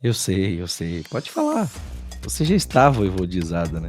Eu sei, eu sei. Pode falar. Você já está voivodizada, né?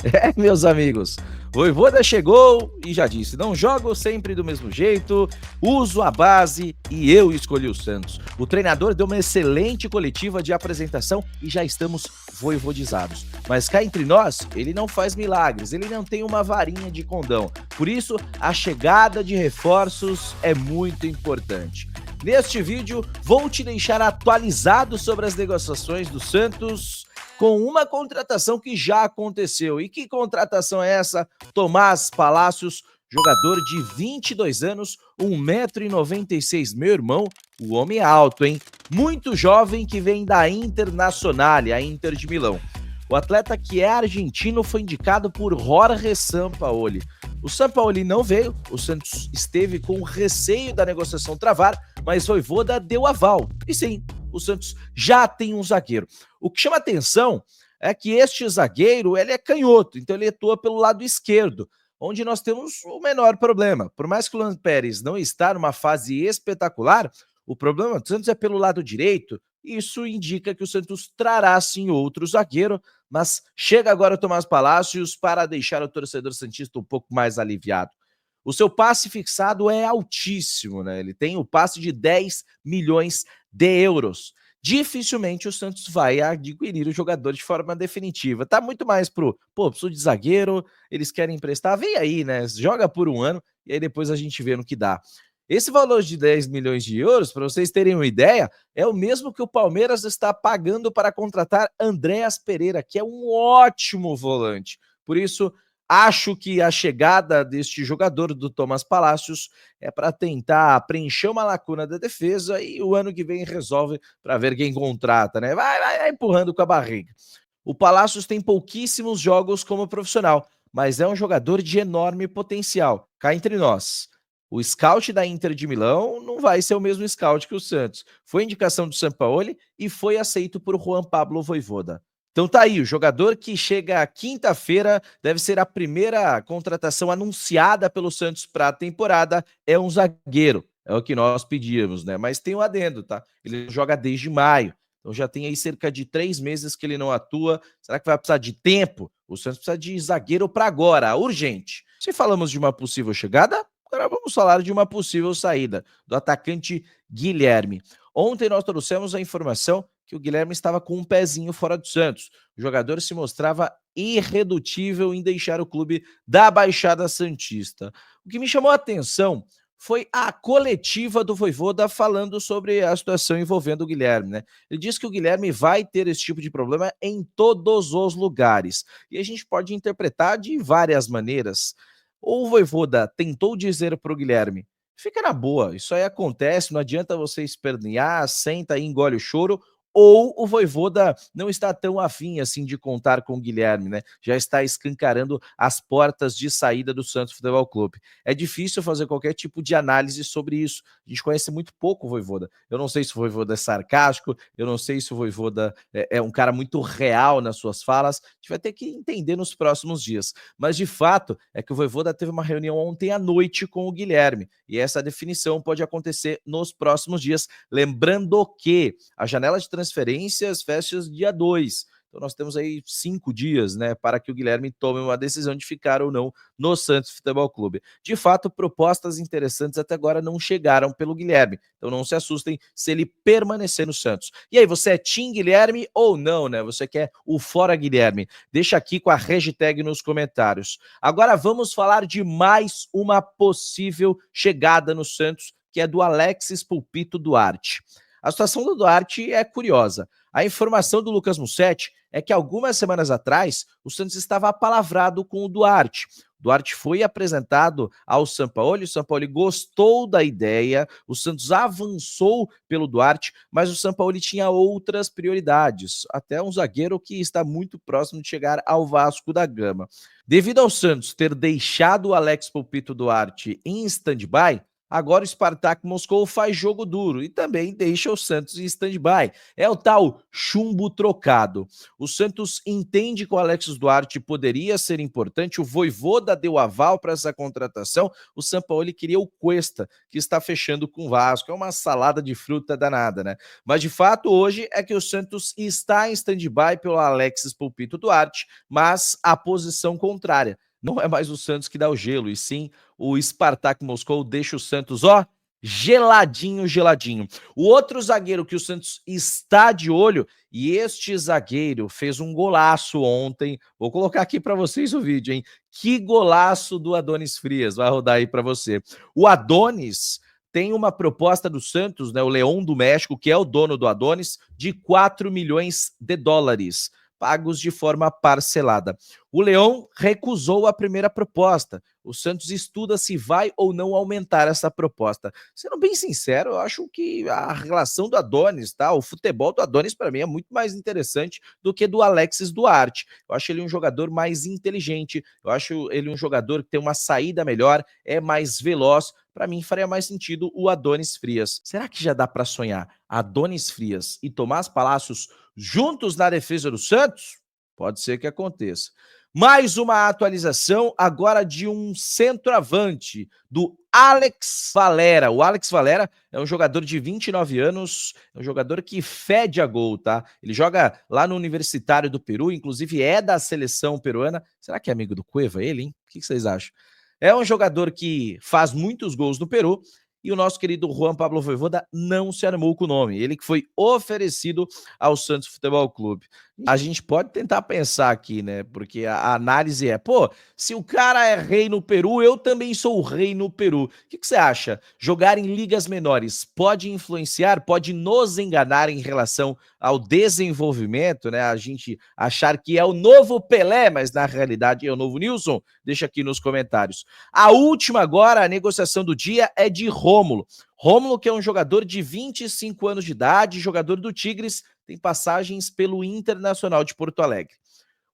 É, meus amigos, Vojvoda chegou e já disse: não jogo sempre do mesmo jeito, uso a base e eu escolhi o Santos. O treinador deu uma excelente coletiva de apresentação e já estamos voivodizados. Mas cá entre nós, ele não faz milagres, ele não tem uma varinha de condão. Por isso, a chegada de reforços é muito importante. Neste vídeo, vou te deixar atualizado sobre as negociações do Santos com uma contratação que já aconteceu. E que contratação é essa? Tomás Palacios, jogador de 22 anos, 1,96 m. Meu irmão, o homem é alto, hein? Muito jovem, que vem da Internazionale, a Inter de Milão. O atleta, que é argentino, foi indicado por Jorge Sampaoli. O Sampaoli não veio, o Santos esteve com receio da negociação travar, mas Vojvoda deu aval. E sim, o Santos já tem um zagueiro. O que chama atenção é que este zagueiro, ele é canhoto, então ele atua pelo lado esquerdo, onde nós temos o menor problema. Por mais que o Luan Pérez não está numa fase espetacular, o problema do Santos é pelo lado direito. Isso indica que o Santos trará sim outro zagueiro, mas chega agora o Tomás Palacios para deixar o torcedor santista um pouco mais aliviado. O seu passe fixado é altíssimo, né? Ele tem o passe de 10 milhões de euros. Dificilmente o Santos vai adquirir o jogador de forma definitiva. Tá muito mais preciso de zagueiro, eles querem emprestar, vem aí, né? Joga por um ano e aí depois a gente vê no que dá. Esse valor de 10 milhões de euros, para vocês terem uma ideia, é o mesmo que o Palmeiras está pagando para contratar Andréas Pereira, que é um ótimo volante. Por isso, acho que a chegada deste jogador, do Tomás Palacios, é para tentar preencher uma lacuna da defesa e o ano que vem resolve para ver quem contrata, né? Vai empurrando com a barriga. O Palacios tem pouquíssimos jogos como profissional, mas é um jogador de enorme potencial. Cá entre nós, o scout da Inter de Milão não vai ser o mesmo scout que o Santos. Foi indicação do Sampaoli e foi aceito por Juan Pablo Vojvoda. Então tá aí, o jogador que chega quinta-feira, deve ser a primeira contratação anunciada pelo Santos para a temporada, é um zagueiro. É o que nós pedíamos, né? Mas tem um adendo, tá? Ele joga desde maio. Então já tem aí cerca de 3 meses que ele não atua. Será que vai precisar de tempo? O Santos precisa de zagueiro para agora, urgente. Se falamos de uma possível chegada, agora vamos falar de uma possível saída, do atacante Guilherme. Ontem nós trouxemos a informação que o Guilherme estava com um pezinho fora do Santos. O jogador se mostrava irredutível em deixar o clube da Baixada Santista. O que me chamou a atenção foi a coletiva do Vojvoda falando sobre a situação envolvendo o Guilherme, né? Ele disse que o Guilherme vai ter esse tipo de problema em todos os lugares. E a gente pode interpretar de várias maneiras. Ou o Vojvoda tentou dizer para o Guilherme: fica na boa, isso aí acontece, não adianta você espernear, senta aí, engole o choro. Ou o Vojvoda não está tão afim assim de contar com o Guilherme, né? Já está escancarando as portas de saída do Santos Futebol Clube. É difícil fazer qualquer tipo de análise sobre isso. A gente conhece muito pouco o Vojvoda. Eu não sei se o Vojvoda é sarcástico, eu não sei se o Vojvoda é um cara muito real nas suas falas. A gente vai ter que entender nos próximos dias. Mas de fato é que o Vojvoda teve uma reunião ontem à noite com o Guilherme e essa definição pode acontecer nos próximos dias. Lembrando que a janela de transferências fecha dia 2. Então nós temos aí 5 dias, né, para que o Guilherme tome uma decisão de ficar ou não no Santos Futebol Clube. De fato, propostas interessantes até agora não chegaram pelo Guilherme. Então não se assustem se ele permanecer no Santos. E aí, você é Tim Guilherme ou não, né? Você quer o Fora Guilherme? Deixa aqui com a hashtag nos comentários. Agora vamos falar de mais uma possível chegada no Santos, que é do Alexis Pulpito Duarte. A situação do Duarte é curiosa. A informação do Lucas Mussetti é que algumas semanas atrás o Santos estava apalavrado com o Duarte. O Duarte foi apresentado ao Sampaoli, o Sampaoli gostou da ideia, o Santos avançou pelo Duarte, mas o Sampaoli tinha outras prioridades, até um zagueiro que está muito próximo de chegar ao Vasco da Gama. Devido ao Santos ter deixado o Alex Pulpito Duarte em stand-by, Agora o Spartak Moscou faz jogo duro e também deixa o Santos em stand-by. É o tal chumbo trocado. O Santos entende que o Alexis Duarte poderia ser importante, o Vojvoda deu aval para essa contratação, o Sampaoli queria o Cuesta, que está fechando com o Vasco. É uma salada de fruta danada, né? Mas de fato hoje é que o Santos está em stand-by pelo Alexis Pulpito Duarte, mas a posição contrária. Não é mais o Santos que dá o gelo, e sim o Spartak Moscou deixa o Santos, ó, geladinho, geladinho. O outro zagueiro que o Santos está de olho, e este zagueiro fez um golaço ontem, vou colocar aqui para vocês o vídeo, hein? Que golaço do Adonis Frias, vai rodar aí para você. O Adonis tem uma proposta do Santos, né, o Leão do México, que é o dono do Adonis, de 4 milhões de dólares, pagos de forma parcelada. O Leão recusou a primeira proposta. O Santos estuda se vai ou não aumentar essa proposta. Sendo bem sincero, eu acho que a relação do Adonis, tá? O futebol do Adonis, para mim, é muito mais interessante do que do Alexis Duarte. Eu acho ele um jogador mais inteligente, eu acho ele um jogador que tem uma saída melhor, é mais veloz. Para mim, faria mais sentido o Adonis Frias. Será que já dá para sonhar Adonis Frias e Tomás Palacios juntos na defesa do Santos? Pode ser que aconteça. Mais uma atualização agora de um centroavante, do Alex Valera. O Alex Valera é um jogador de 29 anos, é um jogador que fede a gol, tá? Ele joga lá no Universitário do Peru, inclusive é da seleção peruana. Será que é amigo do Cueva ele, hein? O que vocês acham? É um jogador que faz muitos gols no Peru, e o nosso querido Juan Pablo Vojvoda não se animou com o nome. Ele que foi oferecido ao Santos Futebol Clube. A gente pode tentar pensar aqui, né? Porque a análise é, pô, se o cara é rei no Peru, eu também sou o rei no Peru. O que você acha? Jogar em ligas menores pode influenciar, pode nos enganar em relação ao desenvolvimento, né? A gente achar que é o novo Pelé, mas na realidade é o novo Nilson? Deixa aqui nos comentários. A última agora, a negociação do dia é de Rômulo. Rômulo, que é um jogador de 25 anos de idade, jogador do Tigres, tem passagens pelo Internacional de Porto Alegre.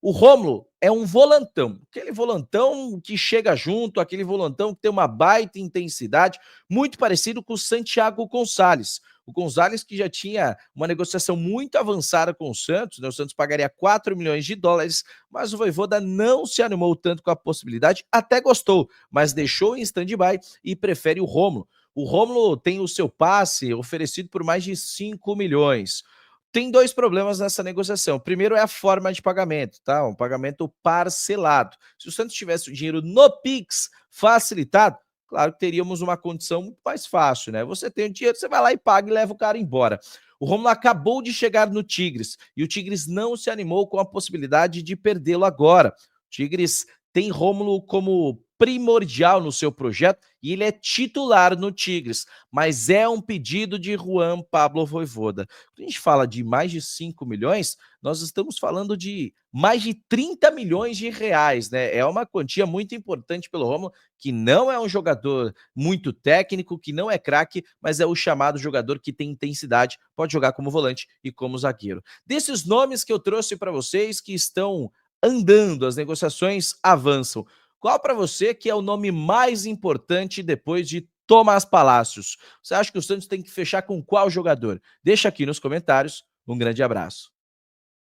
O Rômulo é um volantão, aquele volantão que chega junto, aquele volantão que tem uma baita intensidade, muito parecido com o Santiago Gonçalves. O Gonçalves que já tinha uma negociação muito avançada com o Santos, né? O Santos pagaria 4 milhões de dólares, mas o Vojvoda não se animou tanto com a possibilidade, até gostou, mas deixou em stand-by e prefere o Rômulo. O Rômulo tem o seu passe oferecido por mais de 5 milhões. Tem dois problemas nessa negociação. O primeiro é a forma de pagamento, tá? Um pagamento parcelado. Se o Santos tivesse o dinheiro no Pix facilitado, claro que teríamos uma condição muito mais fácil, né? Você tem o dinheiro, você vai lá e paga e leva o cara embora. O Romulo acabou de chegar no Tigres e o Tigres não se animou com a possibilidade de perdê-lo agora. O Tigres tem Rômulo como primordial no seu projeto e ele é titular no Tigres, mas é um pedido de Juan Pablo Vojvoda. Quando a gente fala de mais de 5 milhões, nós estamos falando de mais de 30 milhões de reais, né? É uma quantia muito importante pelo Rômulo, que não é um jogador muito técnico, que não é craque, mas é o chamado jogador que tem intensidade, pode jogar como volante e como zagueiro. Desses nomes que eu trouxe para vocês que estão andando, as negociações avançam. Qual para você que é o nome mais importante depois de Tomás Palacios? Você acha que o Santos tem que fechar com qual jogador? Deixa aqui nos comentários. Um grande abraço.